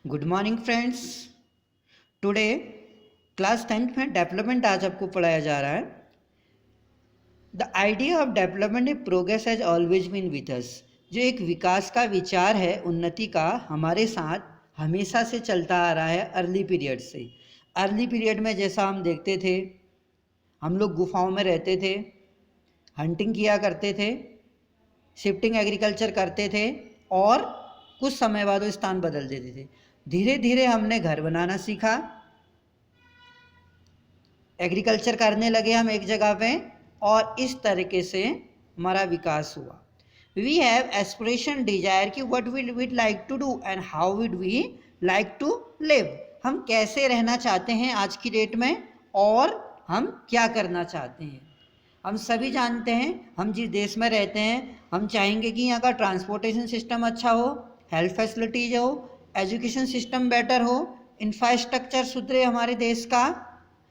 Good morning friends. Today class 10th में development आज आपको पढ़ाया जा रहा है। The idea of development in progress has always been with us. जो एक विकास का विचार है, उन्नति का, हमारे साथ हमेशा से चलता आ रहा है, अर्ली पीरियड से। अर्ली पीरियड में जैसा हम देखते थे, हम लोग गुफाओं में रहते थे, हंटिंग किया करते थे, शिफ्टिंग एग्रीकल्चर करते थे और कुछ समय बाद वो स्थान बदल देते थे। धीरे धीरे हमने घर बनाना सीखा, एग्रीकल्चर करने लगे हम एक जगह पे, और इस तरीके से हमारा विकास हुआ। वी हैव एस्पिरेशन, डिजायर कि what we like to do and how would we like to live. हम कैसे रहना चाहते हैं आज की डेट में और हम क्या करना चाहते हैं। हम सभी जानते हैं, हम जिस देश में रहते हैं, हम चाहेंगे कि यहाँ का ट्रांसपोर्टेशन सिस्टम अच्छा हो, हेल्थ फैसिलिटीज हो, एजुकेशन सिस्टम बेटर हो, इंफ्रास्ट्रक्चर सुधरे हमारे देश का।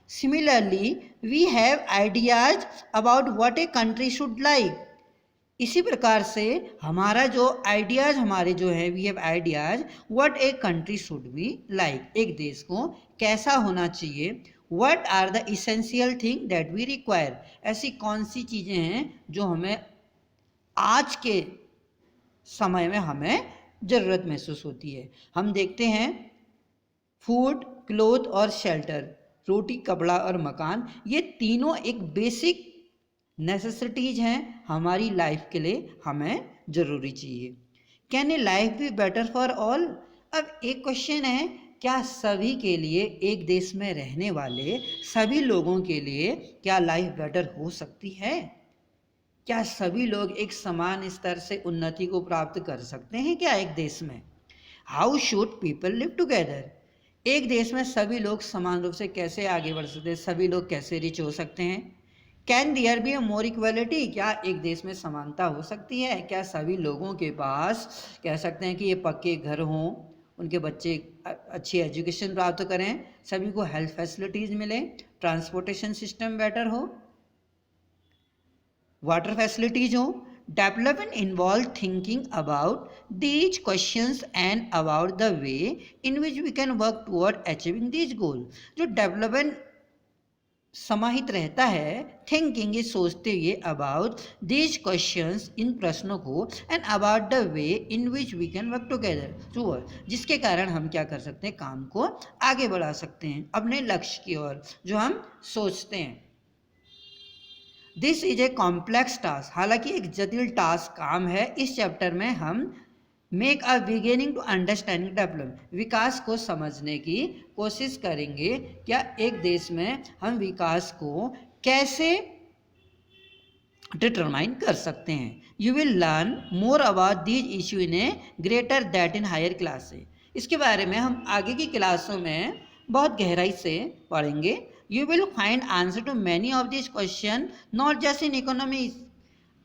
Similarly we have ideas about what a country should like. इसी प्रकार से हमारा जो आइडियाज, हमारे जो है, we have ideas what a country should be like. एक देश को कैसा होना चाहिए। What are the essential thing that we require. ऐसी कौन सी चीज़ें हैं जो हमें आज के समय में हमें ज़रूरत महसूस होती है। हम देखते हैं फूड, क्लोथ और शेल्टर, रोटी, कपड़ा और मकान, ये तीनों एक बेसिक नेसेसिटीज हैं हमारी लाइफ के लिए, हमें ज़रूरी चाहिए। Can a life be better for all. अब एक क्वेश्चन है, क्या सभी के लिए, एक देश में रहने वाले सभी लोगों के लिए क्या लाइफ बेटर हो सकती है? क्या सभी लोग एक समान स्तर से उन्नति को प्राप्त कर सकते हैं क्या एक देश में? How should people live together. एक देश में सभी लोग समान रूप से कैसे आगे बढ़ सकते हैं, सभी लोग कैसे रिच हो सकते हैं? Can there be a more equality. क्या एक देश में समानता हो सकती है? क्या सभी लोगों के पास, कह सकते हैं कि ये पक्के घर हों, उनके बच्चे अच्छी एजुकेशन प्राप्त करें, सभी को हेल्थ फैसिलिटीज़ मिले, ट्रांसपोर्टेशन सिस्टम बेटर हो, वाटर फैसिलिटीज हो। Development involve thinking about these questions and about the way in which we can work toward achieving these goal. जो डेवलपमेंट समाहित रहता है, थिंकिंग, ये सोचते हुए, अबाउट दीज क्वेश्चंस, इन प्रश्नों को, and about the way in which we can work together toward, जिसके कारण हम क्या कर सकते हैं, काम को आगे बढ़ा सकते हैं अपने लक्ष्य की ओर जो हम सोचते हैं। This is a complex task. हालांकि एक जटिल टास्क काम है। इस चैप्टर में हम make a beginning to understanding development, विकास को समझने की कोशिश करेंगे। क्या एक देश में हम विकास को कैसे डिटरमाइन कर सकते हैं। You will learn more about these issue in a greater that in higher classes. इसके बारे में हम आगे की क्लासों में बहुत गहराई से पढ़ेंगे। You will find answer to many of this question not just in economics.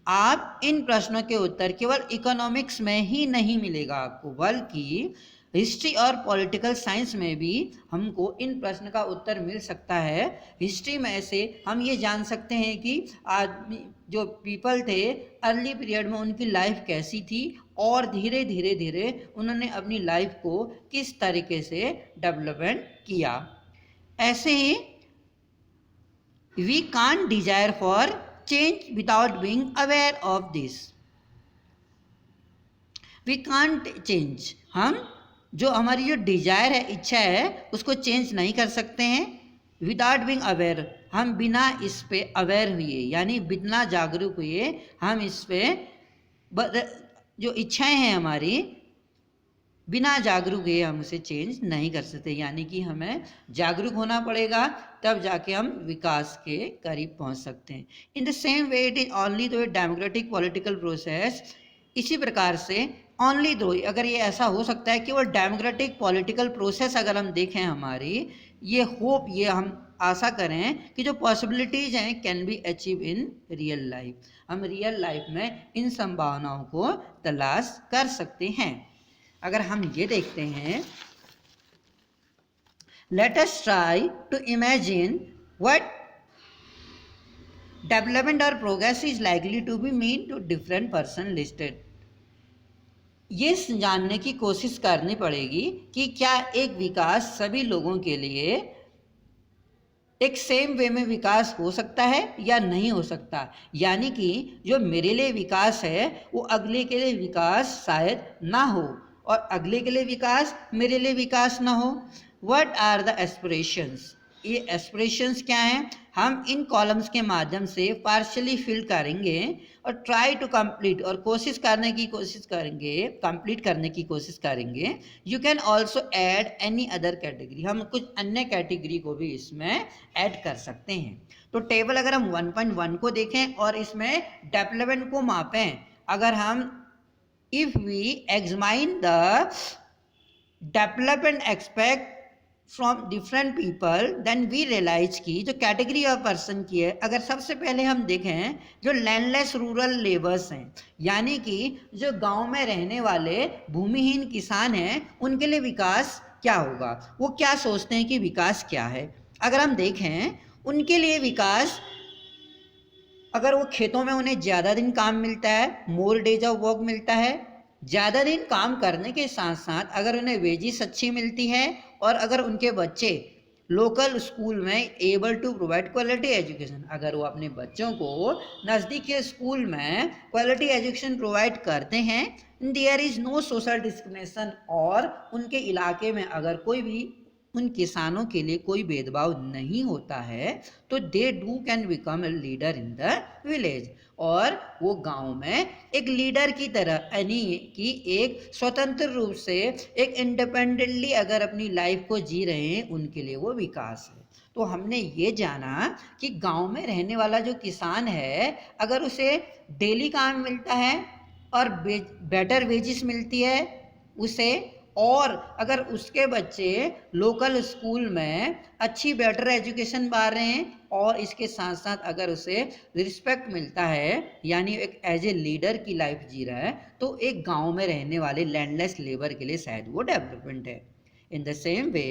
आप इन प्रश्नों के उत्तर केवल इकोनॉमिक्स में ही नहीं मिलेगा आपको, बल्कि हिस्ट्री और पॉलिटिकल साइंस में भी हमको इन प्रश्न का उत्तर मिल सकता है। हिस्ट्री में से हम ये जान सकते हैं कि आदमी, जो पीपल थे अर्ली पीरियड में, उनकी लाइफ कैसी थी और धीरे धीरे धीरे उन्होंने अपनी लाइफ को किस तरीके से डेवलपमेंट किया। ऐसे ही we can't desire for change without being aware of this. We can't change, हम जो हमारी जो डिजायर है, इच्छा है, उसको चेंज नहीं कर सकते हैं विदाउट बीइंग अवेयर। हम बिना इस पे अवेयर हुए, यानी बिना जागरूक हुए, हम इस पे जो इच्छाएं हैं हमारी, बिना जागरूक हुए हम उसे चेंज नहीं कर सकते। यानी कि हमें जागरूक होना पड़ेगा, तब जाके हम विकास के करीब पहुंच सकते हैं। In the same way it is only through democratic political process. इसी प्रकार से ओनली दो, अगर ये ऐसा हो सकता है, केवल डेमोक्रेटिक पॉलिटिकल प्रोसेस अगर हम देखें हमारी, ये होप, ये हम आशा करें कि जो पॉसिबिलिटीज हैं can be achieve in real life. हम रियल लाइफ में इन संभावनाओं को तलाश कर सकते हैं। अगर हम ये देखते हैं, let us try to imagine what development और progress is likely to be mean to different person listed. ये जानने की कोशिश करनी पड़ेगी कि क्या एक विकास सभी लोगों के लिए एक सेम वे में विकास हो सकता है या नहीं हो सकता। यानी कि जो मेरे लिए विकास है वो अगले के लिए विकास शायद ना हो, और अगले के लिए विकास मेरे लिए विकास ना हो। व्हाट आर द एस्पिरेशंस, ये एस्पिरेशंस क्या हैं, हम इन कॉलम्स के माध्यम से पार्शली फिल करेंगे और ट्राई टू कंप्लीट, और कोशिश करेंगे कंप्लीट करने की कोशिश करेंगे। You can also add any other category, हम कुछ अन्य कैटेगरी को भी इसमें ऐड कर सकते हैं। तो टेबल अगर हम 1.1 को देखें और इसमें डेवलपमेंट को मापें, अगर हम if we examine the development expect from different people then we realise की जो कैटेगरी ऑफ पर्सन की है, अगर सबसे पहले हम देखें जो लैंडलेस रूरल लेबर्स हैं, यानी कि जो गांव में रहने वाले भूमिहीन किसान हैं, उनके लिए विकास क्या होगा, वो क्या सोचते हैं कि विकास क्या है। अगर हम देखें उनके लिए विकास, अगर वो खेतों में उन्हें ज़्यादा दिन काम मिलता है, मोर डेज ऑफ वर्क मिलता है, ज़्यादा दिन काम करने के साथ साथ अगर उन्हें वेजिस अच्छी मिलती है, और अगर उनके बच्चे लोकल स्कूल में able to provide quality education, अगर वो अपने बच्चों को नज़दीक के स्कूल में क्वालिटी एजुकेशन प्रोवाइड करते हैं, there is no social discrimination, और उनके इलाके में अगर कोई भी उन किसानों के लिए कोई भेदभाव नहीं होता है, तो they do can become a leader in the village, और वो गांव में एक लीडर की तरह, यानी कि एक स्वतंत्र रूप से एक इंडिपेंडेंटली अगर अपनी लाइफ को जी रहे हैं, उनके लिए वो विकास है। तो हमने ये जाना कि गांव में रहने वाला जो किसान है, अगर उसे डेली काम मिलता है और बेटर वेजिस मिलती है उसे, और अगर उसके बच्चे लोकल स्कूल में अच्छी बेटर एजुकेशन पा रहे हैं, और इसके साथ साथ अगर उसे रिस्पेक्ट मिलता है, यानी एक एज ए लीडर की लाइफ जी रहा है, तो एक गांव में रहने वाले लैंडलेस लेबर के लिए शायद वो डेवलपमेंट है। इन द सेम वे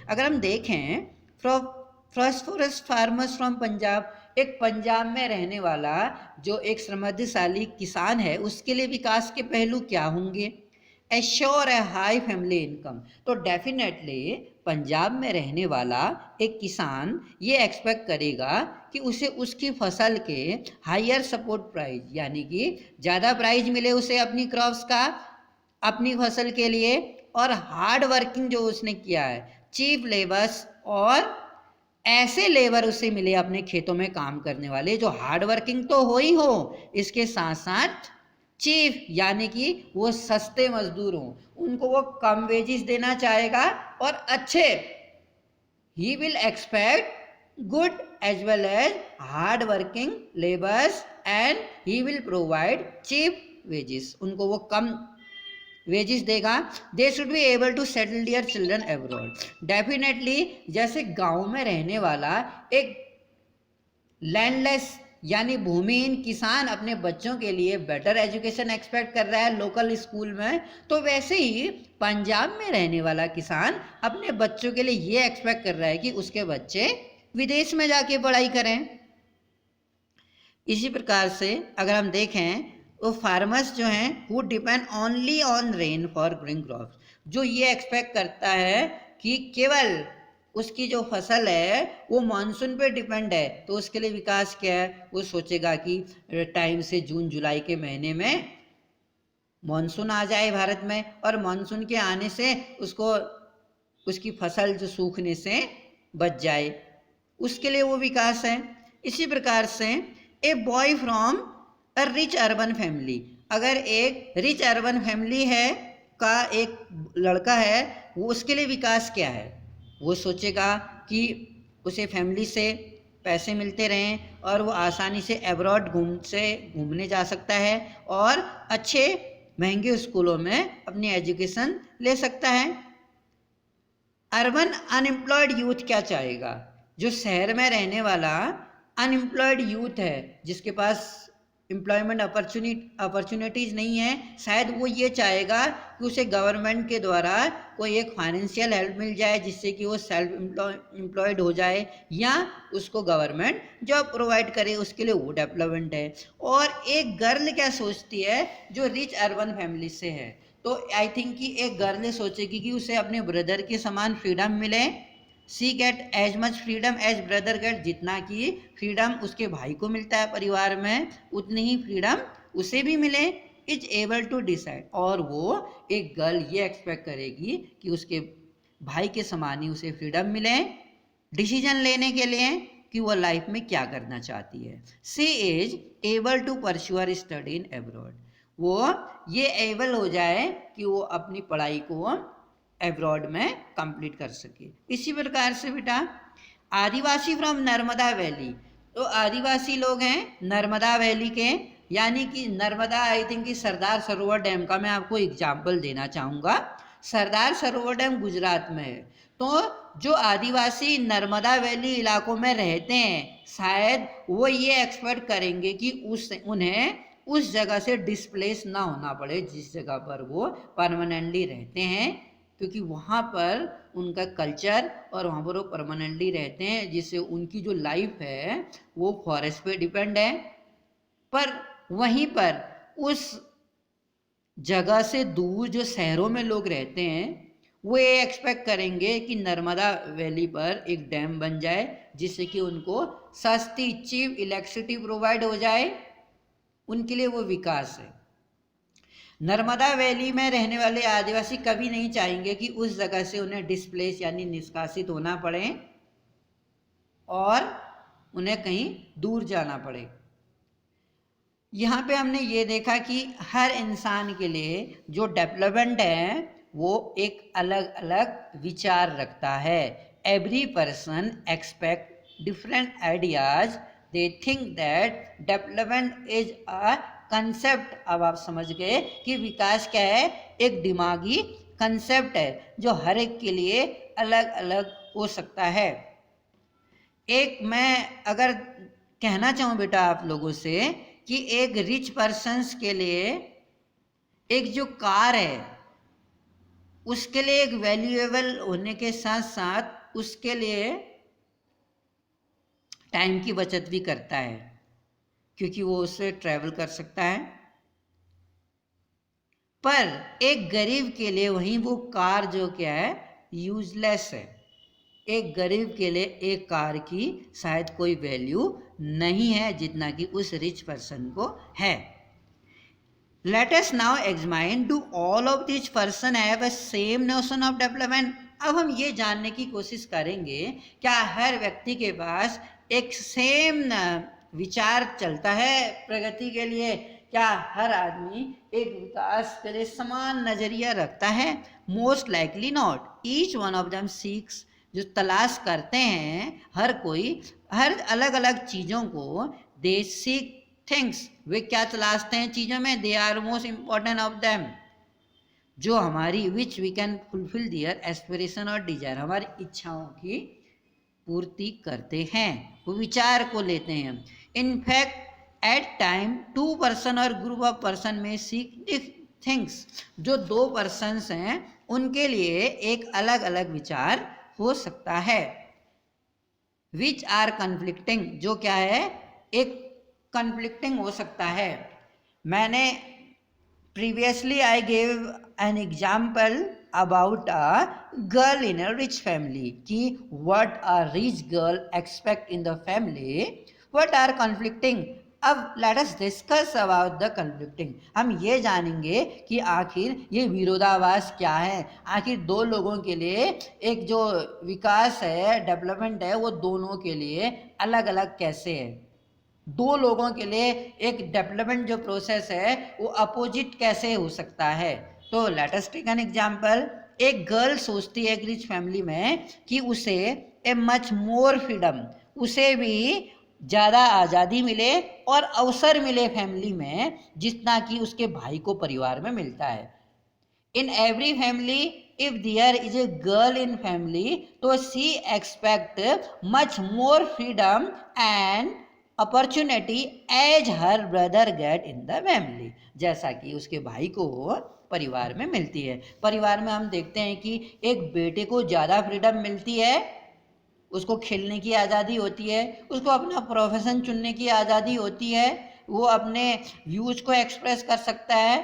अगर हम देखें फॉरेस्ट फार्मर्स फ्रॉम पंजाब, एक पंजाब में रहने वाला जो एक समृद्धशाली किसान है, उसके लिए विकास के पहलू क्या होंगे। एश्योर ए हाई फैमिली इनकम, तो डेफिनेटली पंजाब में रहने वाला एक किसान ये एक्सपेक्ट करेगा कि उसे उसकी फसल के हायर सपोर्ट प्राइस, यानी कि ज़्यादा प्राइस मिले उसे अपनी क्रॉप्स का, अपनी फसल के लिए, और हार्ड वर्किंग जो उसने किया है, चीप लेबर्स, और ऐसे लेबर उसे मिले अपने खेतों में काम करने वाले जो हार्ड वर्किंग तो हो ही हो, इसके साथ साथ चीफ, यानी कि वो सस्ते मजदूर हों, उनको वो कम वेजिस देना चाहेगा, और अच्छे, he will expect good as well as hard working labours, and he will provide cheap wages, उनको वो कम वेजिस देगा। They should be able to settle their children abroad, definitely जैसे गांव में रहने वाला एक लैंडलेस यानी भूमिहीन किसान अपने बच्चों के लिए बेटर एजुकेशन एक्सपेक्ट कर रहा है लोकल स्कूल में, तो वैसे ही पंजाब में रहने वाला किसान अपने बच्चों के लिए ये एक्सपेक्ट कर रहा है कि उसके बच्चे विदेश में जाके पढ़ाई करें। इसी प्रकार से अगर हम देखें तो फार्मर्स जो हैं who depend only on rain for growing crops, जो ये एक्सपेक्ट करता है कि केवल उसकी जो फसल है वो मानसून पे डिपेंड है, तो उसके लिए विकास क्या है, वो सोचेगा कि टाइम से जून जुलाई के महीने में मानसून आ जाए भारत में, और मानसून के आने से उसको उसकी फसल जो सूखने से बच जाए, उसके लिए वो विकास है। इसी प्रकार से a boy from a rich urban family, अगर एक रिच अर्बन फैमिली है का एक लड़का है, वो उसके लिए विकास क्या है, वो सोचेगा कि उसे फैमिली से पैसे मिलते रहें और वो आसानी से अब्रॉड घूमने जा सकता है, और अच्छे महंगे स्कूलों में अपनी एजुकेशन ले सकता है। अर्बन अनएम्प्लॉयड यूथ क्या चाहेगा, जो शहर में रहने वाला अनएम्प्लॉयड यूथ है, जिसके पास एम्प्लॉयमेंट अपॉर्चुनिटीज़ नहीं है, शायद वो ये चाहेगा कि उसे गवर्नमेंट के द्वारा कोई एक फाइनेंशियल हेल्प मिल जाए जिससे कि वो सेल्फ एम्प्लॉयड हो जाए, या उसको गवर्नमेंट जॉब प्रोवाइड करे, उसके लिए वो डेवलपमेंट है। और एक गर्ल क्या सोचती है जो रिच अर्बन फैमिली से है, तो आई थिंक कि एक गर्ल ये सोचेगी कि उसे अपने ब्रदर के समान फ्रीडम मिले, she get as much freedom as brother get, जितना कि फ्रीडम उसके भाई को मिलता है परिवार में उतनी ही फ्रीडम उसे भी मिले, इज एबल टू डिसाइड, और वो एक गर्ल ये एक्सपेक्ट करेगी कि उसके भाई के समान ही उसे फ्रीडम मिले डिसीजन लेने के लिए कि वो लाइफ में क्या करना चाहती है। She is able to pursue her study in abroad, वो ये एबल हो जाए कि वो अपनी पढ़ाई को एब्रॉड में कंप्लीट कर सके। इसी प्रकार से बेटा आदिवासी फ्रॉम नर्मदा वैली, तो आदिवासी लोग हैं नर्मदा वैली के, यानी कि नर्मदा आई थिंक कि सरदार सरोवर डैम का मैं आपको एग्जाम्पल देना चाहूँगा। सरदार सरोवर डैम गुजरात में है, तो जो आदिवासी नर्मदा वैली इलाकों में रहते हैं शायद वो ये एक्सपेक्ट करेंगे कि उन्हें उस जगह से डिस्प्लेस ना होना पड़े जिस जगह पर वो परमानेंटली रहते हैं, क्योंकि वहाँ पर उनका कल्चर और वहाँ पर वो परमानेंटली रहते हैं, जिससे उनकी जो लाइफ है वो फॉरेस्ट पे डिपेंड है। पर वहीं पर उस जगह से दूर जो शहरों में लोग रहते हैं वो ये एक्सपेक्ट करेंगे कि नर्मदा वैली पर एक डैम बन जाए जिससे कि उनको सस्ती चीप इलेक्ट्रिसिटी प्रोवाइड हो जाए, उनके लिए वो विकास है। नर्मदा वैली में रहने वाले आदिवासी कभी नहीं चाहेंगे कि उस जगह से उन्हें डिस्प्लेस यानी निष्कासित होना पड़े और उन्हें कहीं दूर जाना पड़े। यहाँ पे हमने ये देखा कि हर इंसान के लिए जो डेवलपमेंट है वो एक अलग अलग विचार रखता है। Every person expect different ideas, they think that development is a concept. अब आप समझ गए कि विकास क्या है, एक दिमागी कंसेप्ट है जो हर एक के लिए अलग अलग हो सकता है। एक मैं अगर कहना चाहूँ बेटा आप लोगों से कि एक रिच पर्सन्स के लिए एक जो कार है उसके लिए एक वैल्यूएबल होने के साथ साथ उसके लिए टाइम की बचत भी करता है, क्योंकि वो उससे ट्रैवल कर सकता है। पर एक गरीब के लिए वहीं वो कार जो क्या है यूजलेस है। एक गरीब के लिए एक कार की शायद कोई वैल्यू नहीं है जितना कि उस रिच पर्सन को है। Let us now examine, do all of this person have a same notion of development. अब हम ये जानने की कोशिश करेंगे क्या हर व्यक्ति के पास एक सेम विचार चलता है प्रगति के लिए, क्या हर आदमी एक विकास के लिए समान नजरिया रखता है? Most likely not. Each one of them seeks, जो तलाश करते हैं हर कोई हर अलग अलग चीज़ों को, दे सीक थिंग्स, वे क्या तलाशते हैं चीज़ों में, they are most important of them, जो हमारी which we can fulfil their aspiration और डिजायर, हमारी इच्छाओं की पूर्ति करते हैं, वो विचार को लेते हैं। In fact at time two person और ग्रुप ऑफ पर्सन में सीक थिंग्स, जो दो पर्सन्स हैं उनके लिए एक अलग अलग विचार हो सकता है। विच आर कन्फ्लिक्टिंग, जो क्या है एक कन्फ्लिक्टिंग हो सकता है। मैंने previously I gave an example about a girl in a rich family कि what a rich girl expect in the family, what are conflicting. अब let us discuss about the conflicting. हम ये जानेंगे कि आखिर ये विरोधाभास क्या है, आखिर दो लोगों के लिए एक जो विकास है डेवलपमेंट है वो दोनों के लिए अलग अलग कैसे है, दो लोगों के लिए एक डेवलपमेंट जो प्रोसेस है वो अपोजिट कैसे हो सकता है। तो let us take an example. एक गर्ल सोचती है एक रिच फैमिली में कि उसे ए मच मोर फ्रीडम, उसे भी ज़्यादा आज़ादी मिले और अवसर मिले फैमिली में जितना कि उसके भाई को परिवार में मिलता है। In every family if there is a girl in family तो she expect much more freedom and opportunity as her brother get in the family, जैसा कि उसके भाई को परिवार में मिलती है। परिवार में हम देखते हैं कि एक बेटे को ज़्यादा फ्रीडम मिलती है, उसको खेलने की आज़ादी होती है, उसको अपना प्रोफेशन चुनने की आज़ादी होती है, वो अपने व्यूज़ को एक्सप्रेस कर सकता है।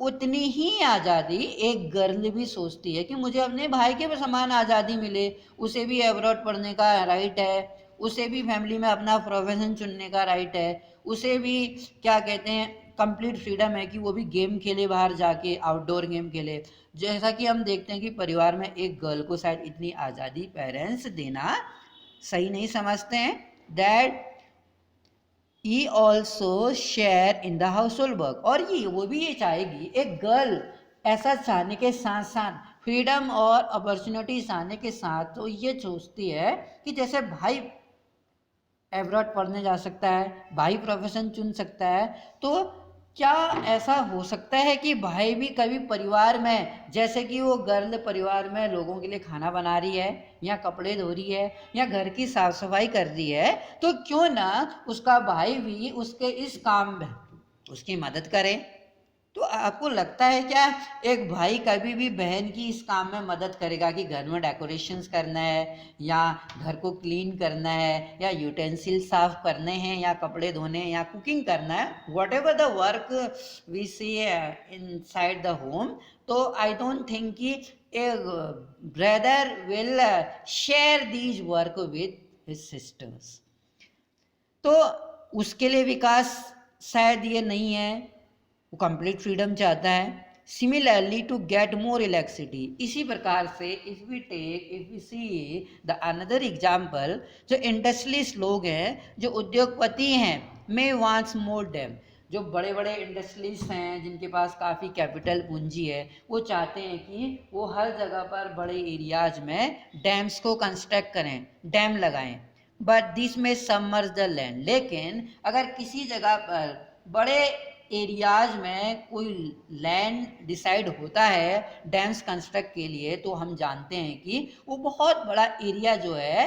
उतनी ही आज़ादी एक गर्ल भी सोचती है कि मुझे अपने भाई के समान आज़ादी मिले, उसे भी अब्रॉड पढ़ने का राइट है, उसे भी फैमिली में अपना प्रोफेशन चुनने का राइट है, उसे भी क्या कहते हैं कंप्लीट फ्रीडम है कि वो भी गेम खेले, बाहर जाके आउटडोर गेम खेले। जैसा कि हम देखते हैं कि परिवार में एक गर्ल को शायद इतनी आज़ादी पेरेंट्स देना सही नहीं समझते हैं। That he also share in the house hold work, और वो भी ये चाहेगी, एक गर्ल ऐसा चाहने के साथ साथ फ्रीडम और अपॉर्चुनिटीज आने के साथ तो ये सोचती है कि जैसे भाई एब्रॉड पढ़ने जा सकता है, भाई प्रोफेशन चुन सकता है, तो क्या ऐसा हो सकता है कि भाई भी कभी परिवार में, जैसे कि वो गर्ल परिवार में लोगों के लिए खाना बना रही है या कपड़े धो रही है या घर की साफ सफाई कर रही है, तो क्यों ना उसका भाई भी उसके इस काम में उसकी मदद करे। तो आपको लगता है क्या एक भाई कभी भी बहन की इस काम में मदद करेगा कि घर में डेकोरेशंस करना है या घर को क्लीन करना है या यूटेंसिल साफ करने हैं या कपड़े धोने हैं या कुकिंग करना है, whatever the work we see inside the home, तो आई डोंट थिंक कि a brother will share these work with his sisters. तो उसके लिए विकास शायद ये नहीं है, वो कंप्लीट फ्रीडम चाहता है। Similarly to get more relaxity, इसी प्रकार से if we see the another example, जो इंडस्ट्रियलिस्ट लोग हैं, जो उद्योगपति हैं, मे वांट्स मोर डैम, जो बड़े बड़े इंडस्ट्रियलिस्ट हैं जिनके पास काफ़ी कैपिटल पूंजी है, वो चाहते हैं कि वो हर जगह पर बड़े एरियाज में डैम्स को कंस्ट्रक्ट करें, डैम लगाएं, बट दिस में सबमर्ज द लैंड। लेकिन अगर किसी जगह पर बड़े एरियाज में कोई लैंड डिसाइड होता है डैम्स कंस्ट्रक्ट के लिए, तो हम जानते हैं कि वो बहुत बड़ा एरिया जो है,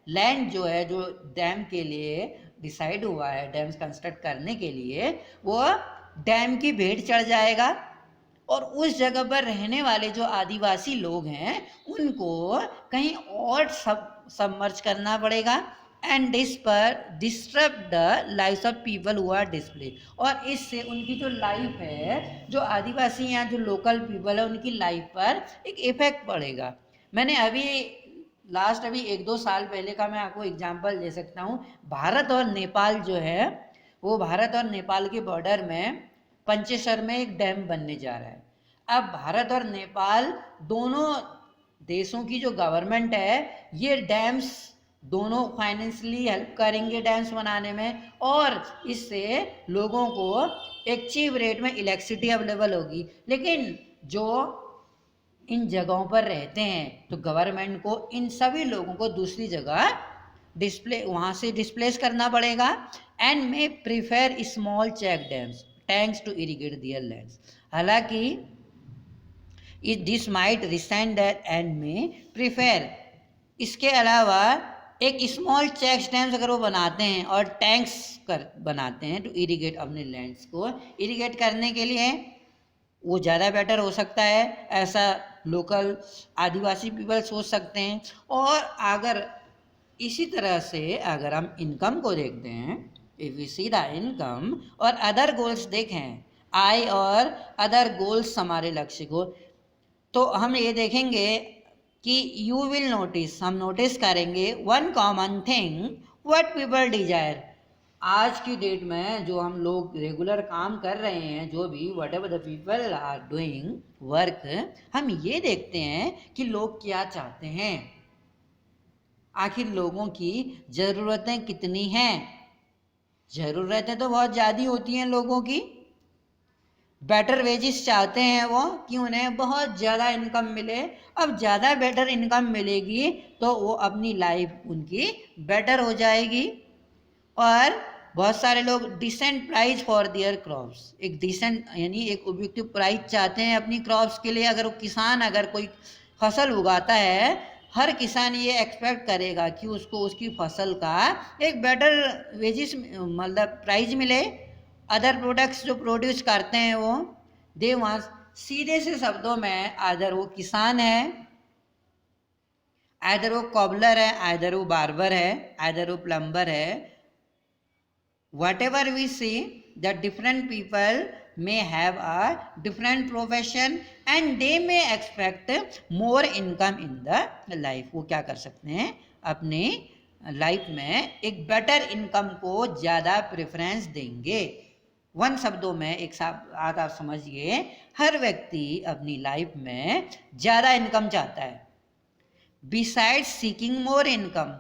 लैंड जो है, जो डैम के लिए डिसाइड हुआ है डैम्स कंस्ट्रक्ट करने के लिए, वो डैम की भेंट चढ़ जाएगा और उस जगह पर रहने वाले जो आदिवासी लोग हैं उनको कहीं और सबमर्ज करना पड़ेगा, एंड दिस पर disturb the life of people who are displace, और इससे उनकी जो लाइफ है, जो आदिवासी या जो लोकल पीपल है, उनकी लाइफ पर एक इफेक्ट पड़ेगा। मैंने अभी अभी 1-2 साल पहले का मैं आपको एग्जांपल दे सकता हूँ। भारत और नेपाल जो है, वो भारत और नेपाल के बॉर्डर में पंचेसर में एक डैम बनने जा रहा है। अब भारत और नेपाल दोनों देशों की जो गवर्नमेंट है, ये डैम्स दोनों फाइनेंशियली हेल्प करेंगे डैम्स बनाने में, और इससे लोगों को एक चीप रेट में इलेक्ट्रिसिटी अवेलेबल होगी। लेकिन जो इन जगहों पर रहते हैं, तो गवर्नमेंट को इन सभी लोगों को दूसरी जगह वहाँ से डिस्प्लेस करना पड़ेगा, and may prefer small check dams tanks to irrigate their lands. हालांकि this might resent that and may prefer, इसके अलावा एक स्मॉल चेक डैम्स अगर वो बनाते हैं और टैंक्स बनाते हैं टू इरिगेट अपने लैंड्स को इरिगेट करने के लिए, वो ज़्यादा बेटर हो सकता है, ऐसा लोकल आदिवासी पीपल सोच सकते हैं। और अगर इसी तरह से अगर हम इनकम को देखते हैं, if we see the income और अदर गोल्स देखें, आय और अदर गोल्स हमारे लक्ष्य को, तो हम ये देखेंगे कि यू विल नोटिस, हम नोटिस करेंगे one common thing what people desire. आज की डेट में जो हम लोग रेगुलर काम कर रहे हैं, जो भी whatever the people are doing work, हम ये देखते हैं कि लोग क्या चाहते हैं, आखिर लोगों की ज़रूरतें कितनी हैं। ज़रूरतें तो बहुत ज़्यादा होती हैं लोगों की। बेटर वेजेस चाहते हैं वो कि उन्हें बहुत ज़्यादा इनकम मिले। अब ज़्यादा बेटर इनकम मिलेगी तो वो अपनी लाइफ उनकी बेटर हो जाएगी। और बहुत सारे लोग decent price for their crops, एक डिसेंट यानी एक उपयुक्त प्राइस चाहते हैं अपनी क्रॉप्स के लिए। अगर वो किसान अगर कोई फसल उगाता है, हर किसान ये एक्सपेक्ट करेगा कि उसको उसकी फसल का एक बेटर वेजेस मतलब प्राइस मिले। अदर प्रोडक्ट्स जो प्रोड्यूस करते हैं वो दे वांट, सीधे से शब्दों में आइदर वो किसान है, आइदर वो कॉबलर है, आइदर वो बार्बर है, आइदर वो प्लम्बर है, whatever we see, the different people may have a different profession and they may expect more income in the life. वो क्या कर सकते हैं, अपने लाइफ में एक बेटर इनकम को ज़्यादा प्रेफरेंस देंगे. वन शब्दों में एक साथ आप समझिए, हर व्यक्ति अपनी लाइफ में ज़्यादा इनकम चाहता है. बिसाइड सीकिंग मोर इनकम,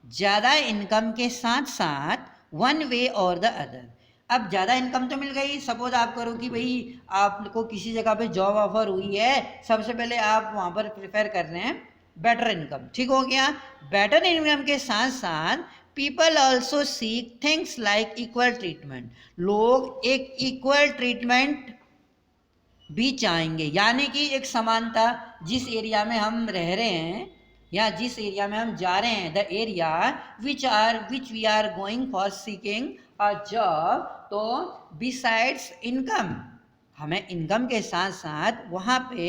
ज़्यादा इनकम के साथ साथ वन वे और द अदर. अब ज़्यादा इनकम तो मिल गई, सपोज आप करो कि भाई आपको किसी जगह पे जॉब ऑफर हुई है, सबसे पहले आप वहाँ पर प्रेफर कर रहे हैं बेटर इनकम. ठीक हो गया. बेटर इनकम के साथ साथ people also seek things like equal treatment. लोग एक इक्वल ट्रीटमेंट भी चाहेंगे, यानी कि एक समानता. जिस एरिया में हम रह रहे हैं या जिस एरिया में हम जा रहे हैं, the area which we are going for seeking a job, तो बिसाइड्स इनकम, हमें इनकम के साथ साथ वहाँ पे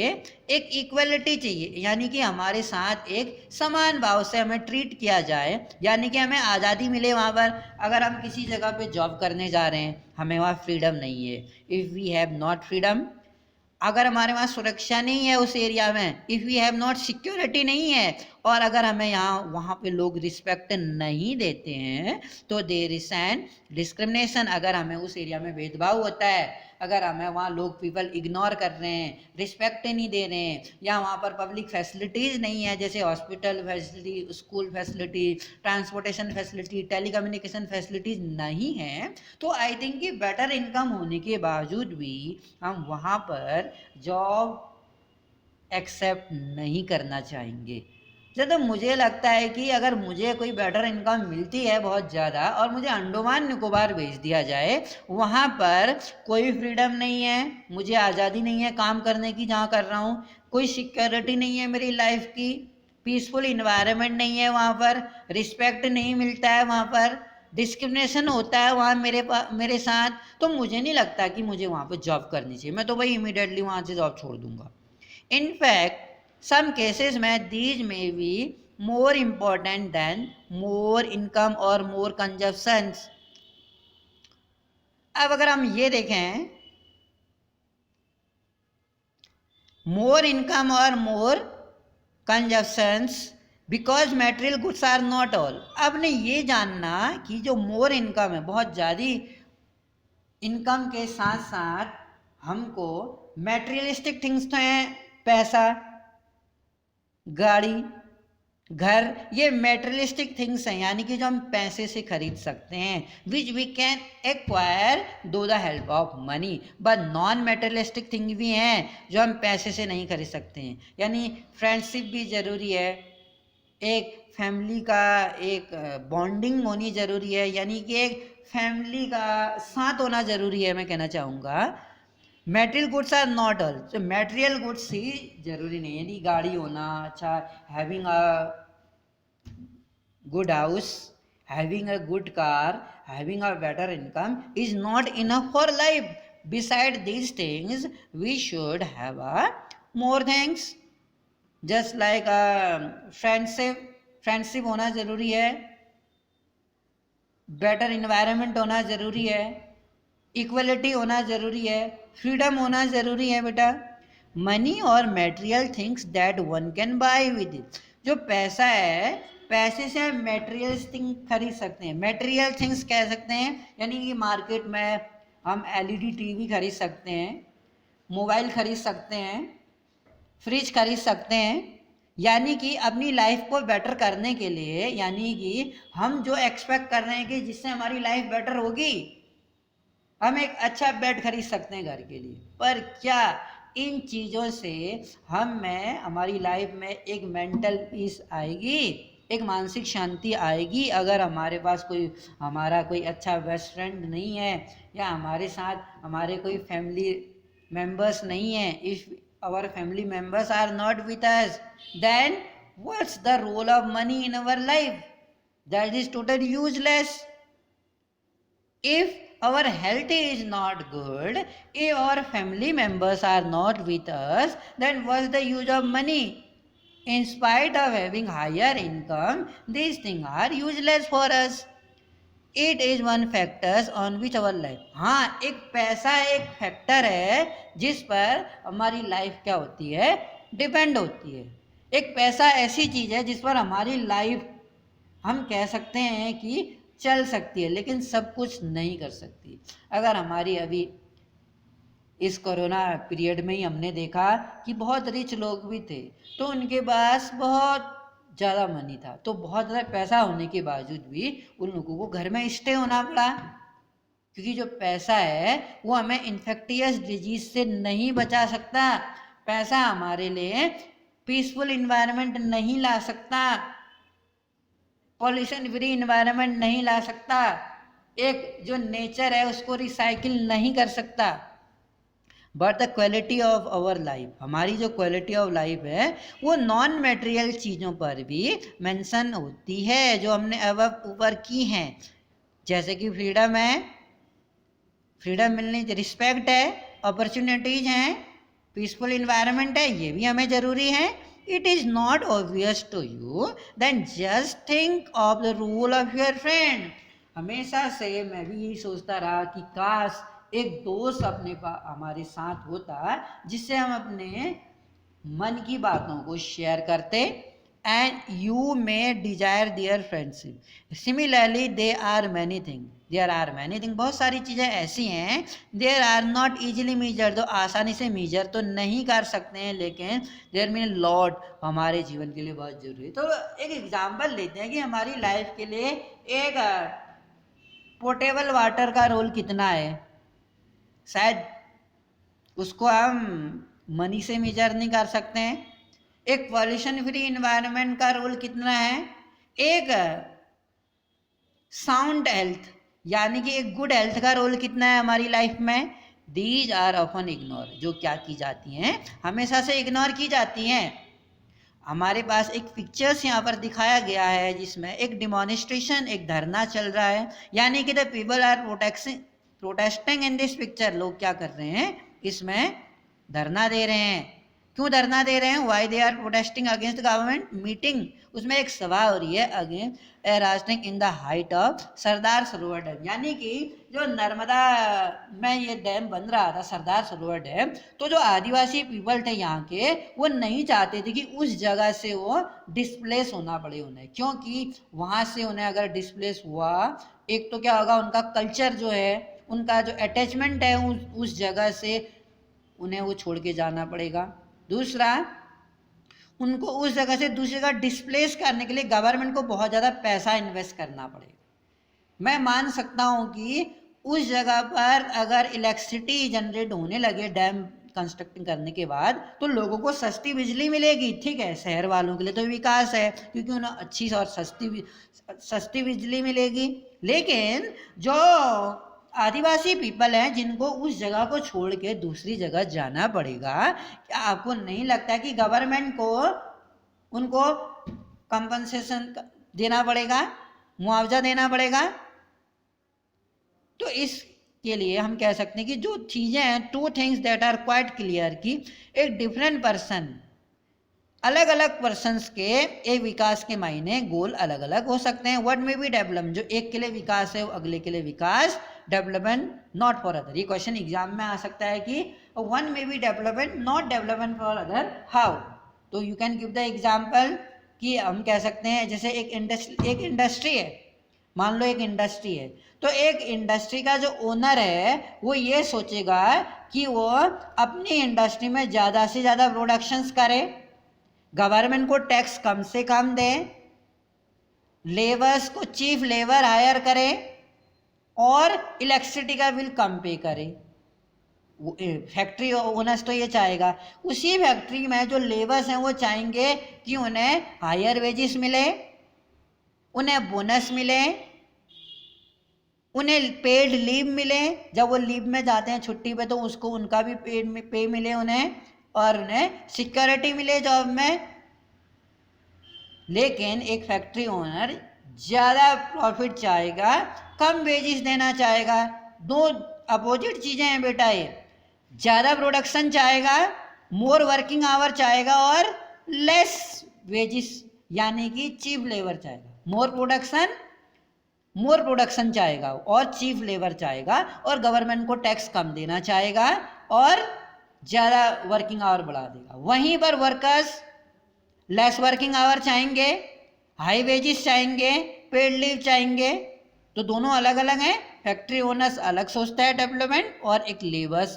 एक इक्वलिटी चाहिए, यानी कि हमारे साथ एक समान भाव से हमें ट्रीट किया जाए, यानी कि हमें आज़ादी मिले वहाँ पर. अगर हम किसी जगह पे जॉब करने जा रहे हैं, हमें वहाँ फ्रीडम नहीं है. If we have not freedom, अगर हमारे वहाँ सुरक्षा नहीं है उस एरिया में, if we have not security नहीं है, और अगर हमें यहाँ वहाँ पे लोग रिस्पेक्ट नहीं देते हैं, तो देयर इज एन डिस्क्रिमिनेशन. अगर हमें उस एरिया में भेदभाव होता है, अगर हमें वहाँ लोग पीपल इग्नोर कर रहे हैं, रिस्पेक्ट नहीं दे रहे हैं, या वहाँ पर पब्लिक फैसिलिटीज़ नहीं है, जैसे hospital facility, school facility, transportation facility, telecommunication facilities नहीं है, तो आई थिंक कि बेटर इनकम होने के बावजूद भी हम वहाँ पर जॉब एक्सेप्ट नहीं करना चाहेंगे. तो मुझे लगता है कि अगर मुझे कोई बेटर इनकम मिलती है बहुत ज़्यादा और मुझे अंडमान निकोबार भेज दिया जाए, वहाँ पर कोई फ्रीडम नहीं है, मुझे आज़ादी नहीं है काम करने की जहाँ कर रहा हूँ, कोई सिक्योरिटी नहीं है मेरी लाइफ की, पीसफुल इन्वायरमेंट नहीं है वहाँ पर, रिस्पेक्ट नहीं मिलता है वहाँ पर, डिस्क्रिमिनेशन होता है वहाँ मेरे साथ, तो मुझे नहीं लगता कि मुझे वहाँ पर जॉब करनी चाहिए. मैं तो भाई इमीडिएटली वहाँ से जॉब छोड़ दूँगा. इनफैक्ट some cases में these may be more important than more income or more consumptions. अब अगर हम ये देखें, more income और more consumptions because material goods are not all. अब ने ये जानना कि जो more income है, बहुत ज़्यादा इनकम के साथ साथ हमको materialistic things तो हैं, पैसा, गाड़ी, घर, ये मेटेरियलिस्टिक थिंग्स हैं, यानी कि जो हम पैसे से खरीद सकते हैं, विच वी कैन एक्वायर दो the help of money. But non materialistic thing भी हैं जो हम पैसे से नहीं खरीद सकते हैं, यानी फ्रेंडशिप भी ज़रूरी है, एक फैमिली का एक बॉन्डिंग होनी ज़रूरी है, यानी कि एक फैमिली का साथ होना ज़रूरी है. मैं कहना चाहूँगा material goods are not all. तो मटेरियल गुड्स ही जरूरी नहीं है, यानी गाड़ी होना, अच्छा having a good house, having a good car, having a better income is not enough for life. Beside these things we should have a more things, just like friendship होना ज़रूरी है, बेटर इन्वायरमेंट होना ज़रूरी है, equality होना ज़रूरी है, freedom होना ज़रूरी है बेटा. मनी और material things that one can buy with it. जो पैसा है, पैसे से हम मेटेरियल थिंग खरीद सकते हैं. मेटेरियल थिंग्स कह सकते हैं, यानी कि मार्केट में हम एलईडी टीवी खरीद सकते हैं, मोबाइल खरीद सकते हैं, फ्रिज खरीद सकते हैं, यानी कि अपनी लाइफ को बेटर करने के लिए, यानी कि हम जो एक्सपेक्ट कर रहे हैं कि जिससे हमारी लाइफ बेटर होगी, हम एक अच्छा बेड खरीद सकते हैं घर के लिए. पर क्या इन चीज़ों से हमारी लाइफ में एक मेंटल पीस आएगी, एक मानसिक शांति आएगी, अगर हमारे पास हमारा कोई अच्छा बेस्ट फ्रेंड नहीं है, या हमारे साथ हमारे कोई फैमिली मेंबर्स नहीं है? If our family members are not with us, then what's the role of money in our life? That is totally useless. If our health is not good, if our family members are not with us, then what's the use of money? In spite of having higher income, these things are useless for us. It is one factors on which our life. हाँ, एक पैसा एक factor है जिस पर हमारी life क्या होती है, डिपेंड होती है। एक पैसा ऐसी चीज है जिस पर हमारी लाइफ हम कह सकते हैं कि चल सकती है, लेकिन सब कुछ नहीं कर सकती। अगर हमारी अभी इस कोरोना पीरियड में ही हमने देखा कि बहुत रिच लोग भी थे, तो उनके पास बहुत ज़्यादा मनी था, तो बहुत ज़्यादा पैसा होने के बावजूद भी उन लोगों को घर में स्टे होना पड़ा, क्योंकि जो पैसा है वो हमें इन्फेक्टियस डिजीज से नहीं बचा सकता। पैसा हमारे लिए पीसफुल इन्वायरमेंट नहीं ला सकता, पॉल्यूशन फ्री इन्वायरमेंट नहीं ला सकता, एक जो नेचर है उसको रिसाइकिल नहीं कर सकता। But the quality of our life, हमारी जो क्वालिटी ऑफ लाइफ है वो नॉन मेटेरियल चीज़ों पर भी मेंशन होती है जो हमने अब ऊपर की हैं, जैसे कि फ्रीडम है, फ्रीडम मिलनी, रिस्पेक्ट है, अपॉर्चुनिटीज हैं, पीसफुल इन्वायरमेंट है, ये भी हमें ज़रूरी है। It is not obvious to you then just think of the rule of your friend. हमेशा से मैं भी यही सोचता रहा कि काश एक दोस्त अपने पास हमारे साथ होता जिससे हम अपने मन की बातों को शेयर करते, and you may desire their friendship. Similarly there are many thing, बहुत सारी चीज़ें ऐसी हैं, there are not easily measure, तो आसानी से मीजर तो नहीं कर सकते हैं, लेकिन देयर मीन लॉट हमारे जीवन के लिए बहुत जरूरी है। तो एक एग्जाम्पल लेते हैं कि हमारी लाइफ के लिए एक पोर्टेबल वाटर का रोल कितना है। शायद उसको हम मनी से मेजर नहीं कर सकते हैं। एक पॉल्यूशन फ्री इन्वायरमेंट का रोल कितना है, एक साउंड हेल्थ यानी कि एक गुड हेल्थ का रोल कितना है हमारी लाइफ में। दीज आर ऑफन इग्नोर, जो क्या की जाती हैं, हमेशा से इग्नोर की जाती हैं। हमारे पास एक पिक्चर्स यहाँ पर दिखाया गया है जिसमें एक डिमॉन्स्ट्रेशन, एक धरना चल रहा है, यानी कि the people are protesting in this picture. लोग क्या कर रहे हैं, इसमें धरना दे रहे हैं। क्यों धरना दे रहे हैं, why they are protesting against government meeting. उसमें एक सभा हो रही है against raising in the height of Sardar Sarovar dam, यानी कि जो नर्मदा में ये डैम बन रहा था सरदार सरोवर डैम, तो जो आदिवासी पीपल थे यहाँ के, वो नहीं चाहते थे कि उस जगह से वो डिस्प्लेस होना पड़े उन्हें, क्योंकि वहाँ से उन्हें अगर डिस्प्लेस हुआ, एक तो क्या होगा, उनका कल्चर जो है, उनका जो अटैचमेंट है उस जगह से उन्हें वो छोड़ के जाना पड़ेगा। दूसरा, उनको उस जगह से दूसरी जगह डिस्प्लेस करने के लिए गवर्नमेंट को बहुत ज़्यादा पैसा इन्वेस्ट करना पड़ेगा। मैं मान सकता हूँ कि उस जगह पर अगर इलेक्ट्रिसिटी जनरेट होने लगे डैम कंस्ट्रक्टिंग करने के बाद, तो लोगों को सस्ती बिजली मिलेगी। ठीक है, शहर वालों के लिए तो विकास है क्योंकि उन्हें अच्छी और सस्ती बिजली मिलेगी, लेकिन जो आदिवासी पीपल हैं जिनको उस जगह को छोड़ के दूसरी जगह जाना पड़ेगा, क्या आपको नहीं लगता कि गवर्नमेंट को उनको कंपनसेशन देना पड़ेगा, मुआवजा देना पड़ेगा? तो इसके लिए हम कह सकते हैं कि जो चीज़ें हैं, two things that are quite clear, कि एक डिफरेंट पर्सन, अलग अलग पर्सन्स के एक विकास के मायने गोल अलग अलग हो सकते हैं। व्हाट मे बी डेवलपमेंट, जो एक के लिए विकास है वो अगले के लिए विकास, डेवलपमेंट नॉट फॉर अदर। ये क्वेश्चन एग्जाम में आ सकता है कि one may be development not development for other, how? तो you can give the example कि हम कह सकते हैं जैसे एक इंडस्ट्री है, मान लो एक इंडस्ट्री है, तो एक इंडस्ट्री का जो ओनर है वो ये सोचेगा कि वो अपनी इंडस्ट्री में ज़्यादा से ज़्यादा प्रोडक्शंस करे, गवर्नमेंट को टैक्स कम से कम दे, लेबर्स को चीफ लेबर हायर करे और इलेक्ट्रिसिटी का बिल कम पे करे। फैक्ट्री ओनर्स तो ये चाहेगा। उसी फैक्ट्री में जो लेबर्स हैं वो चाहेंगे कि उन्हें हायर वेजेस मिले, उन्हें बोनस मिले, उन्हें पेड लीव मिले, जब वो लीव में जाते हैं छुट्टी पे तो उसको उनका भी पे मिले उन्हें, और उन्हें सिक्योरिटी मिले जॉब में। लेकिन एक फैक्ट्री ओनर ज़्यादा प्रॉफिट चाहेगा, कम वेजेस देना चाहेगा। दो अपोजिट चीज़ें हैं बेटा, ये ज़्यादा प्रोडक्शन चाहेगा, मोर वर्किंग आवर चाहेगा, और लेस वेजेस यानी कि चीप लेबर चाहेगा। मोर प्रोडक्शन मोर प्रोडक्शन चाहेगा और चीफ लेबर चाहेगा और गवर्नमेंट को टैक्स कम देना चाहेगा और ज़्यादा वर्किंग आवर बढ़ा देगा। वहीं पर वर्कर्स लेस वर्किंग आवर चाहेंगे, हाई वेजेस चाहेंगे, पेड लीव चाहेंगे। तो दोनों अलग अलग हैं। फैक्ट्री ओनर्स अलग सोचता है डेवलपमेंट, और एक लेबर्स,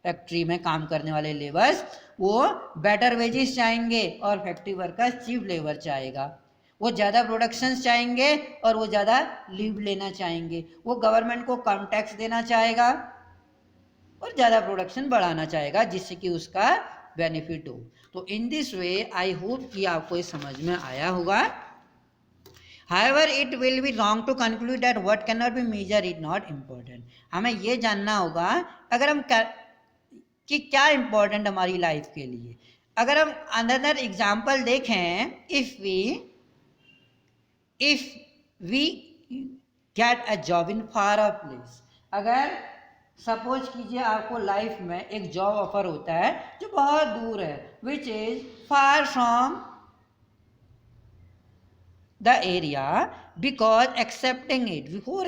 फैक्ट्री में काम करने वाले लेबर्स वो बेटर वेजेस चाहेंगे और फैक्ट्री वर्कर्स चीफ लेबर चाहेगा। वो ज़्यादा प्रोडक्शंस चाहेंगे और वो ज़्यादा लीव लेना चाहेंगे। वो गवर्नमेंट को कम टैक्स देना चाहेगा और ज़्यादा प्रोडक्शन बढ़ाना चाहेगा जिससे कि उसका बेनिफिट हो। तो in this way I hope कि आपको ये समझ में आया होगा। However, it will be wrong to conclude that what cannot be measured is not important. हमें ये जानना होगा अगर हम कि क्या इम्पोर्टेंट हमारी लाइफ के लिए। अगर हम अनदर एग्जाम्पल देखें, if we get a job in far off place, अगर सपोज कीजिए आपको लाइफ में एक जॉब ऑफर होता है जो बहुत दूर है, which is far from the area, because accepting it before,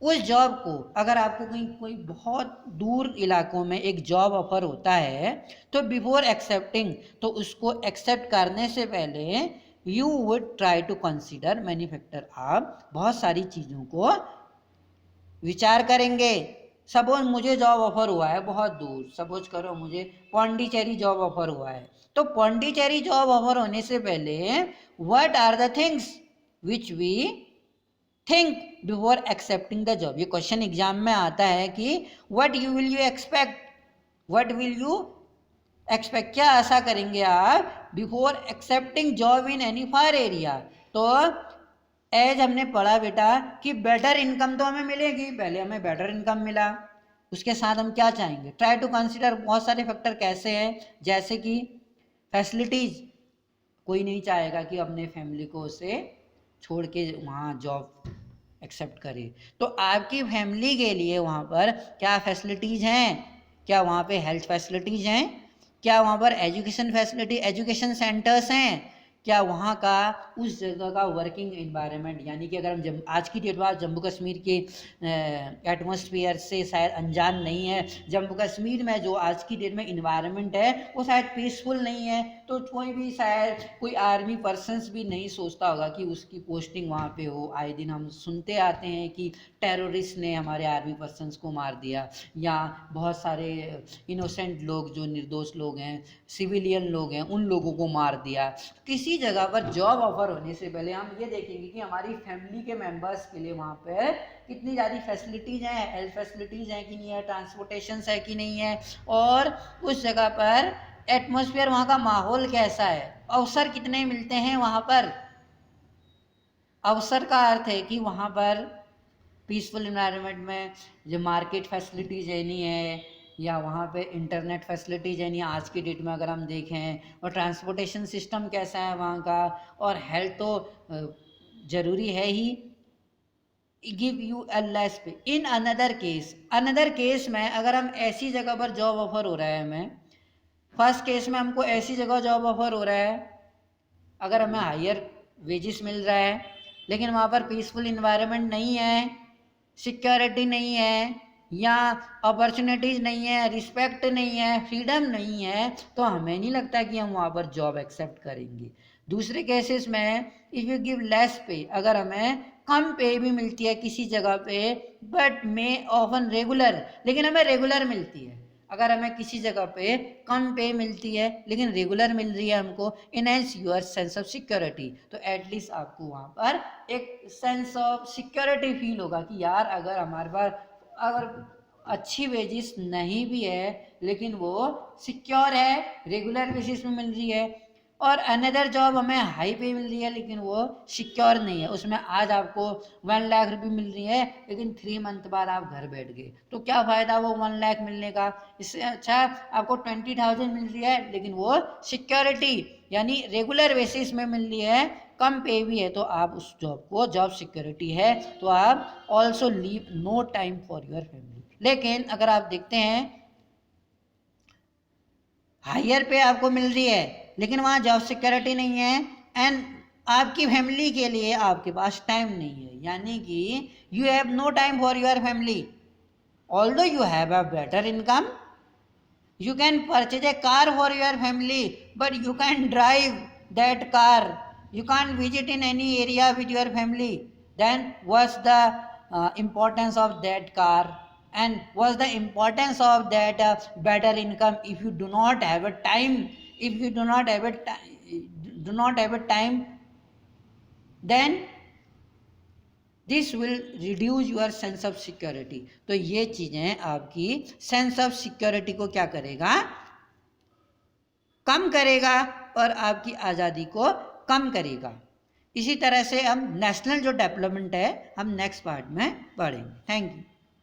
उस जॉब को अगर आपको कहीं कोई बहुत दूर इलाकों में एक जॉब ऑफर होता है तो बिफोर एक्सेप्टिंग, तो उसको एक्सेप्ट करने से पहले you would try to consider many factor, आप बहुत सारी चीज़ों को विचार करेंगे। सपोज मुझे जॉब ऑफर हुआ है बहुत दूर, सपोज करो मुझे पौंडीचेरी जॉब ऑफर हुआ है, तो पौंडीचेरी जॉब ऑफर होने से पहले what are the things which we think before accepting the job. ये क्वेश्चन एग्जाम में आता है कि व्हाट विल यू एक्सपेक्ट, क्या आशा करेंगे आप before accepting job in any far area. तो एज हमने पढ़ा बेटा कि बेटर इनकम तो हमें मिलेगी, पहले हमें बेटर इनकम मिला, उसके साथ हम क्या चाहेंगे, ट्राई टू कंसिडर बहुत सारे फैक्टर कैसे हैं, जैसे कि फैसिलिटीज़, कोई नहीं चाहेगा कि अपने फैमिली को उसे छोड़ के वहाँ जॉब एक्सेप्ट करे। तो आपकी फैमिली के लिए वहाँ पर क्या फैसिलिटीज़ हैं, क्या वहाँ पे हेल्थ फैसिलिटीज़ हैं, क्या वहाँ पर एजुकेशन फैसिलिटी, एजुकेशन सेंटर्स हैं, क्या वहाँ का उस जगह का वर्किंग एनवायरनमेंट, यानी कि अगर हम आज की डेट में जम्मू कश्मीर के एटमॉस्फेयर से शायद अनजान नहीं है, जम्मू कश्मीर में जो आज की डेट में इन्वायरमेंट है वो शायद पीसफुल नहीं है, तो कोई भी शायद कोई आर्मी पर्सनस भी नहीं सोचता होगा कि उसकी पोस्टिंग वहाँ पे हो। आए दिन हम सुनते आते हैं कि टेररिस्ट ने हमारे आर्मी पर्सनस को मार दिया, या बहुत सारे इनोसेंट लोग जो निर्दोष लोग हैं, सिविलियन लोग हैं, उन लोगों को मार दिया। किसी जगह पर जॉब ऑफर होने से पहले हम ये देखेंगे कि हमारी फैमिली के मेंबर्स के लिए वहाँ पे कितनी ज़्यादा फैसिलिटीज़ हैं, हेल्थ फैसिलिटीज़ हैं कि नहीं है, ट्रांसपोर्टेशन है कि नहीं है, और उस जगह पर एटमॉस्फेयर, वहाँ का माहौल कैसा है, अवसर कितने मिलते हैं वहाँ पर। अवसर का अर्थ है कि वहाँ पर पीसफुल इन्वायरमेंट में जो मार्केट फैसिलिटीज़ है नहीं है, या वहाँ पे इंटरनेट फैसिलिटीज है नहीं आज की डेट में अगर हम देखें, और ट्रांसपोर्टेशन सिस्टम कैसा है वहाँ का, और हेल्थ तो ज़रूरी है ही। गिव यू अ लेस पे इन अनदर केस में अगर हम ऐसी जगह पर जॉब ऑफर हो रहा है, हमें फर्स्ट केस में हमको ऐसी जगह जॉब ऑफर हो रहा है अगर हमें हायर वेजेस मिल रहा है, लेकिन वहाँ पर पीसफुल इन्वायरमेंट नहीं है, सिक्योरिटी नहीं है, या अपॉर्चुनिटीज़ नहीं है, रिस्पेक्ट नहीं है, फ्रीडम नहीं है, तो हमें नहीं लगता कि हम वहाँ पर जॉब एक्सेप्ट करेंगे। दूसरे केसेस में इफ़ यू गिव लेस पे, अगर हमें कम पे भी मिलती है किसी जगह पे, बट मे ऑफन रेगुलर, लेकिन हमें रेगुलर मिलती है, अगर हमें किसी जगह पे कम पे मिलती है लेकिन रेगुलर मिल रही है हमको, enhance your sense of security, तो एटलीस्ट आपको वहाँ पर एक सेंस ऑफ सिक्योरिटी फील होगा कि यार अगर हमारे पास अगर अच्छी वेजेस नहीं भी है लेकिन वो सिक्योर है, रेगुलर बेसिस में मिल रही है, और अनदर जॉब हमें हाई पे मिल रही है लेकिन वो सिक्योर नहीं है, उसमें आज आपको 1 लाख रुपये मिल रही है लेकिन 3 मंथ बाद आप घर बैठ गए, तो क्या फ़ायदा वो 1 लाख मिलने का। इससे अच्छा आपको 20,000 मिल रही है लेकिन वो सिक्योरिटी यानी रेगुलर बेसिस में मिल रही है, कम पे भी है, तो आप उस जॉब को, जॉब सिक्योरिटी है तो आप also leave no time for your family. लेकिन अगर आप देखते हैं हायर पे आपको मिल रही है लेकिन वहाँ जॉब सिक्योरिटी नहीं है, एंड आपकी फैमिली के लिए आपके पास टाइम नहीं है, यानी कि you have no time for your family. Although you have a better income, you can purchase a car for your family, but you can't drive that car, you can't visit in any area with your family. Then what's the importance of that car, and what's the importance of that better income if you do not have a time, if you do not have a do not have a time, then this will reduce your sense of security. तो ये चीजें आपकी sense of security को क्या करेगा, कम करेगा और आपकी आज़ादी को कम करेगा। इसी तरह से हम नेशनल जो डेवलपमेंट है हम नेक्स्ट पार्ट में पढ़ेंगे। Thank you.